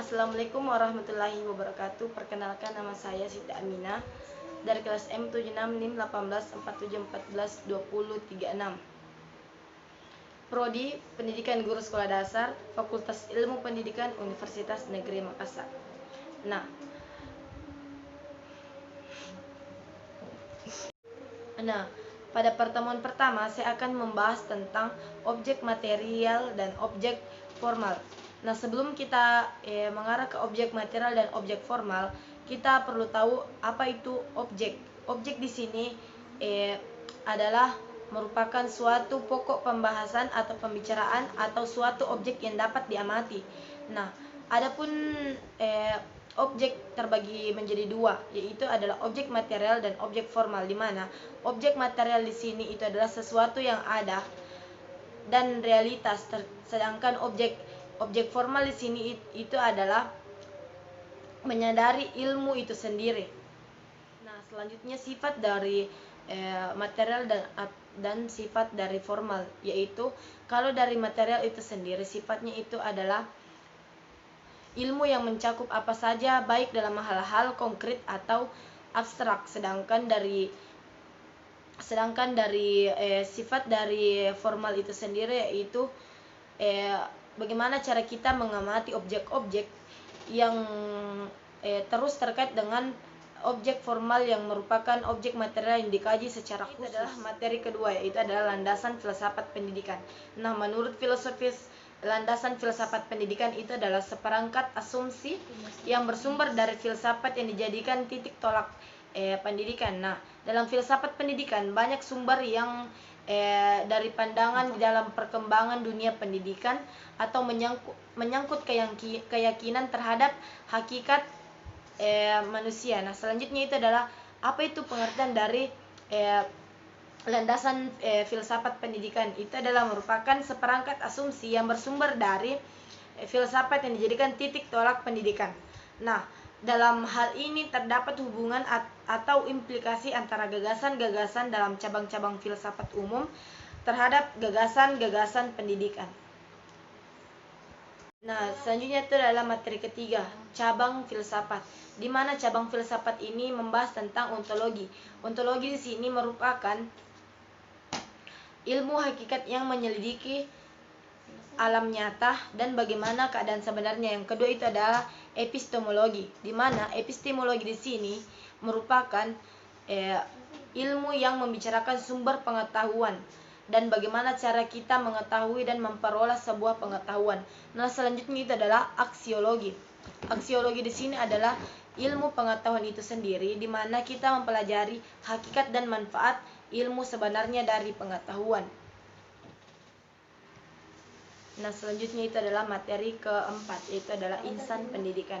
Assalamualaikum warahmatullahi wabarakatuh. Perkenalkan, nama saya Siti Aminah dari kelas M76 6 18 47 14 20 36. Prodi Pendidikan Guru Sekolah Dasar, Fakultas Ilmu Pendidikan Universitas Negeri Makassar. Nah, pada pertemuan pertama saya akan membahas tentang objek material dan objek formal. Nah, sebelum kita mengarah ke objek material dan objek formal, kita perlu tahu apa itu objek. Objek di sini adalah merupakan suatu pokok pembahasan atau pembicaraan atau suatu objek yang dapat diamati. Nah, adapun objek terbagi menjadi dua, yaitu adalah objek material dan objek formal, di mana objek material di sini itu adalah sesuatu yang ada dan realitas, sedangkan objek formal di sini itu adalah menyadari ilmu itu sendiri. Nah, selanjutnya sifat dari material dan sifat dari formal, yaitu kalau dari material itu sendiri sifatnya itu adalah ilmu yang mencakup apa saja, baik dalam hal-hal konkret atau abstrak. Sedangkan dari sifat dari formal itu sendiri yaitu bagaimana cara kita mengamati objek-objek yang terus terkait dengan objek formal yang merupakan objek material yang dikaji secara khusus. Itu adalah materi kedua, yaitu adalah landasan filsafat pendidikan. Nah, menurut filosofis, landasan filsafat pendidikan itu adalah seperangkat asumsi yang bersumber dari filsafat yang dijadikan titik tolak pendidikan. Nah, dalam filsafat pendidikan banyak sumber yang dari pandangan di dalam perkembangan dunia pendidikan atau menyangkut keyakinan terhadap hakikat manusia. Nah, selanjutnya itu adalah apa itu pengertian dari landasan filsafat pendidikan. Itu adalah merupakan seperangkat asumsi yang bersumber dari filsafat yang dijadikan titik tolak pendidikan. Nah, dalam hal ini terdapat hubungan atau implikasi antara gagasan-gagasan dalam cabang-cabang filsafat umum terhadap gagasan-gagasan pendidikan. Nah, selanjutnya itu adalah materi ketiga, cabang filsafat, di mana cabang filsafat ini membahas tentang ontologi. Ontologi di sini merupakan ilmu hakikat yang menyelidiki alam nyata dan bagaimana keadaan sebenarnya. Yang kedua itu adalah epistemologi, di mana epistemologi di sini merupakan ilmu yang membicarakan sumber pengetahuan dan bagaimana cara kita mengetahui dan memperoleh sebuah pengetahuan. Nah, selanjutnya itu adalah aksiologi. Aksiologi di sini adalah ilmu pengetahuan itu sendiri, di mana kita mempelajari hakikat dan manfaat ilmu sebenarnya dari pengetahuan. Nah, selanjutnya itu adalah materi keempat, yaitu adalah insan pendidikan,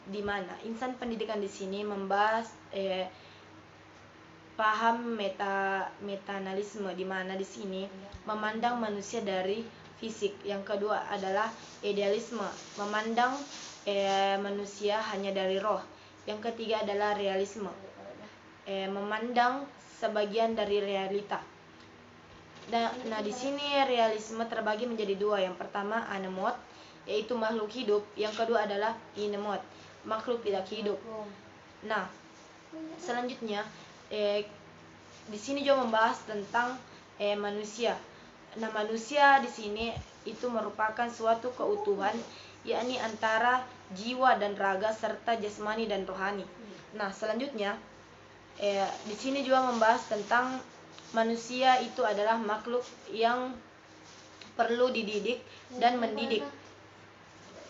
di mana insan pendidikan di sini membahas paham metaanalisme, di mana di sini memandang manusia dari fisik. Yang kedua adalah idealisme, memandang manusia hanya dari roh. Yang ketiga adalah realisme, memandang sebagian dari realita. Nah, di sini realisme terbagi menjadi dua. Yang pertama anemot, yaitu makhluk hidup. Yang kedua adalah inemot, makhluk tidak hidup. Nah, selanjutnya di sini juga membahas tentang manusia. Nah, manusia di sini itu merupakan suatu keutuhan, yakni antara jiwa dan raga serta jasmani dan rohani. Nah, selanjutnya di sini juga membahas tentang manusia itu adalah makhluk yang perlu dididik dan mendidik.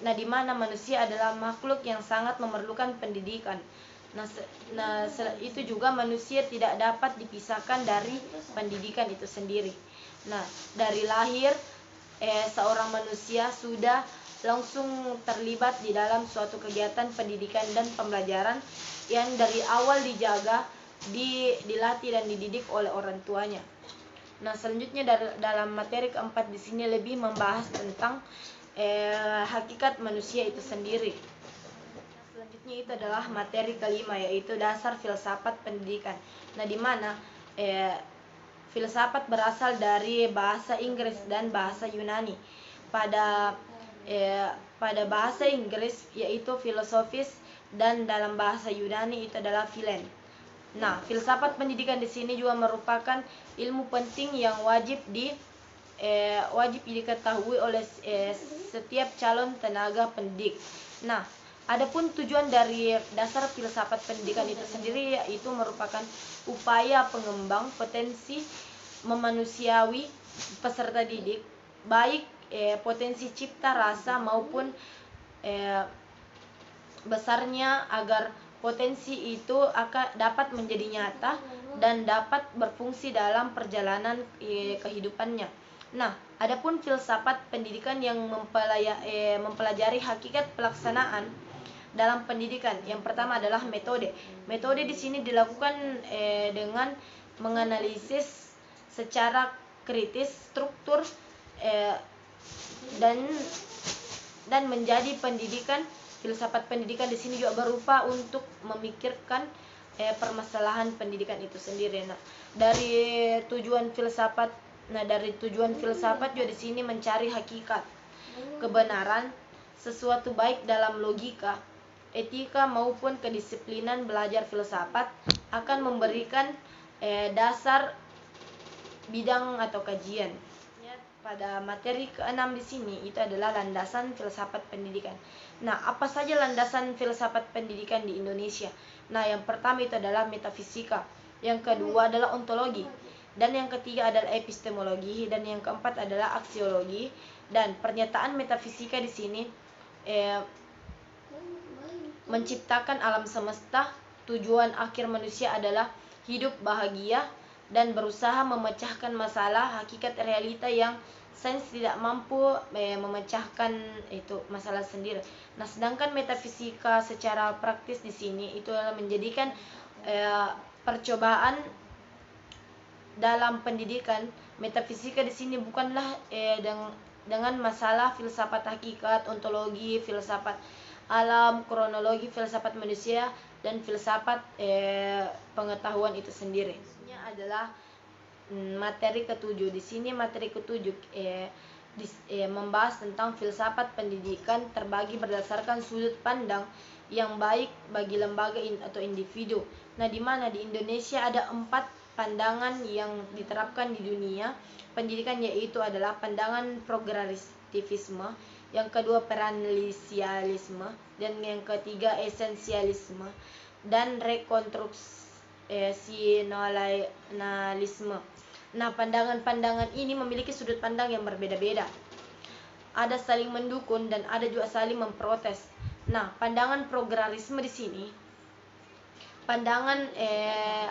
Nah, di mana manusia adalah makhluk yang sangat memerlukan pendidikan. Nah, itu juga manusia tidak dapat dipisahkan dari pendidikan itu sendiri. Nah, dari lahir seorang manusia sudah langsung terlibat di dalam suatu kegiatan pendidikan dan pembelajaran yang dari awal dijaga, dilatih dan dididik oleh orang tuanya. Nah, selanjutnya dalam materi keempat di sini lebih membahas tentang hakikat manusia itu sendiri. Selanjutnya itu adalah materi kelima, yaitu dasar filsafat pendidikan. Nah, di mana filsafat berasal dari bahasa Inggris dan bahasa Yunani. Pada pada bahasa Inggris yaitu filosofis, dan dalam bahasa Yunani itu adalah philen. Nah, filsafat pendidikan di sini juga merupakan ilmu penting yang wajib diketahui oleh setiap calon tenaga pendidik. Nah, adapun tujuan dari dasar filsafat pendidikan itu sendiri yaitu merupakan upaya pengembang potensi memanusiawi peserta didik, baik potensi cipta rasa maupun besarnya, agar potensi itu akan dapat menjadi nyata dan dapat berfungsi dalam perjalanan kehidupannya. Nah, adapun filsafat pendidikan yang mempelajari hakikat pelaksanaan dalam pendidikan. Yang pertama adalah metode. Metode di sini dilakukan dengan menganalisis secara kritis struktur dan menjadi pendidikan. Filsafat pendidikan di sini juga berupa untuk memikirkan permasalahan pendidikan itu sendiri. Nah, dari tujuan filsafat juga di sini mencari hakikat, kebenaran, sesuatu baik dalam logika, etika maupun kedisiplinan. Belajar filsafat akan memberikan dasar bidang atau kajian. Pada materi ke-6 di sini itu adalah landasan filsafat pendidikan. Nah, apa saja landasan filsafat pendidikan di Indonesia? Nah, yang pertama itu adalah metafisika, yang kedua adalah ontologi, dan yang ketiga adalah epistemologi, dan yang keempat adalah aksiologi. Dan pernyataan metafisika di sini menciptakan alam semesta. Tujuan akhir manusia adalah hidup bahagia dan berusaha memecahkan masalah hakikat realita yang sains tidak mampu memecahkan itu masalah sendiri. Nah, sedangkan metafisika secara praktis di sini itu adalah menjadikan percobaan dalam pendidikan. Metafisika di sini bukanlah dengan masalah filsafat hakikat, ontologi, filsafat alam, kronologi, filsafat manusia, dan filsafat pengetahuan itu sendiri. Ini adalah materi ketujuh. Di sini materi ketujuh membahas tentang filsafat pendidikan terbagi berdasarkan sudut pandang yang baik bagi lembaga atau individu. Nah, di mana di Indonesia ada 4 pandangan yang diterapkan di dunia pendidikan, yaitu adalah pandangan progresivisme, yang kedua peranalisialisme, dan yang ketiga esensialisme, dan rekonstruksionalisme. Nah, pandangan-pandangan ini memiliki sudut pandang yang berbeda-beda. Ada saling mendukung dan ada juga saling memprotes. Nah, pandangan progresisme di sini pandangan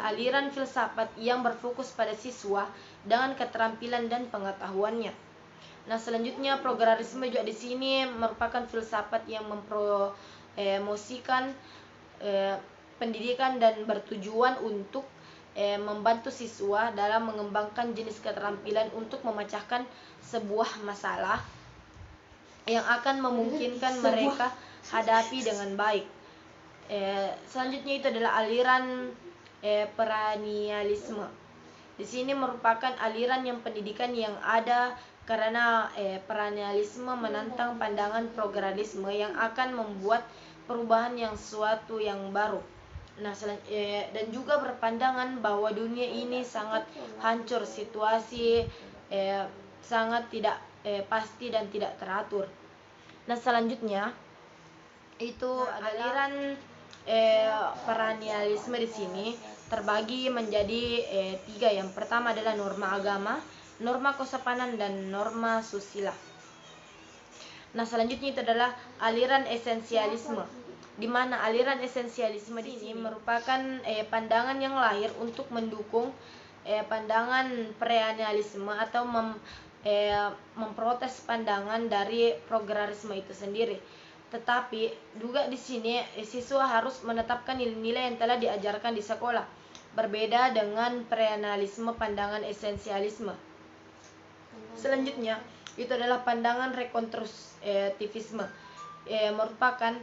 aliran filsafat yang berfokus pada siswa dengan keterampilan dan pengetahuannya. Nah, selanjutnya progresisme juga di sini merupakan filsafat yang mempromosikan pendidikan dan bertujuan untuk membantu siswa dalam mengembangkan jenis keterampilan untuk memecahkan sebuah masalah yang akan memungkinkan mereka hadapi dengan baik. Selanjutnya itu adalah aliran perennialisme. Di sini merupakan aliran yang pendidikan yang ada karena perennialisme menantang pandangan progresisme yang akan membuat perubahan yang suatu yang baru. Nah, dan juga berpandangan bahwa dunia ini sangat hancur, situasi sangat tidak pasti dan tidak teratur. Nah, selanjutnya itu aliran perennialisme di sini terbagi menjadi 3. Yang pertama adalah norma agama, norma kesopanan, dan norma susila. Nah, selanjutnya itu adalah aliran esensialisme, di mana aliran esensialisme di sini merupakan pandangan yang lahir untuk mendukung pandangan perennialisme atau memprotes pandangan dari progresisme itu sendiri. Tetapi juga di sini siswa harus menetapkan nilai-nilai yang telah diajarkan di sekolah, berbeda dengan perennialisme pandangan esensialisme. Selanjutnya itu adalah pandangan rekonstruktivisme, merupakan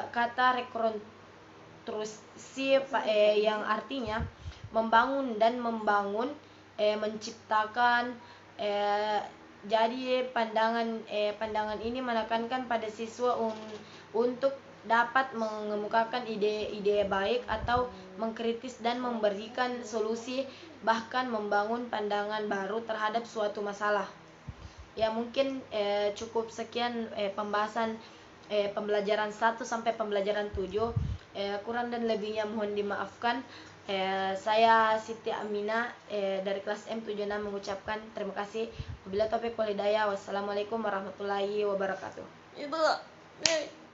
kata rekonstruksi yang artinya membangun dan menciptakan Jadi pandangan ini menekankan pada siswa untuk dapat mengemukakan ide-ide baik atau mengkritis dan memberikan solusi, bahkan membangun pandangan baru terhadap suatu masalah. Ya mungkin cukup sekian pembahasan pembelajaran 1 sampai pembelajaran 7. Kurang dan lebihnya mohon dimaafkan. Saya Siti Amina dari kelas M76 mengucapkan terima kasih. Wabillahi taufiq wal hidayah. Wassalamualaikum warahmatullahi wabarakatuh. Ibu.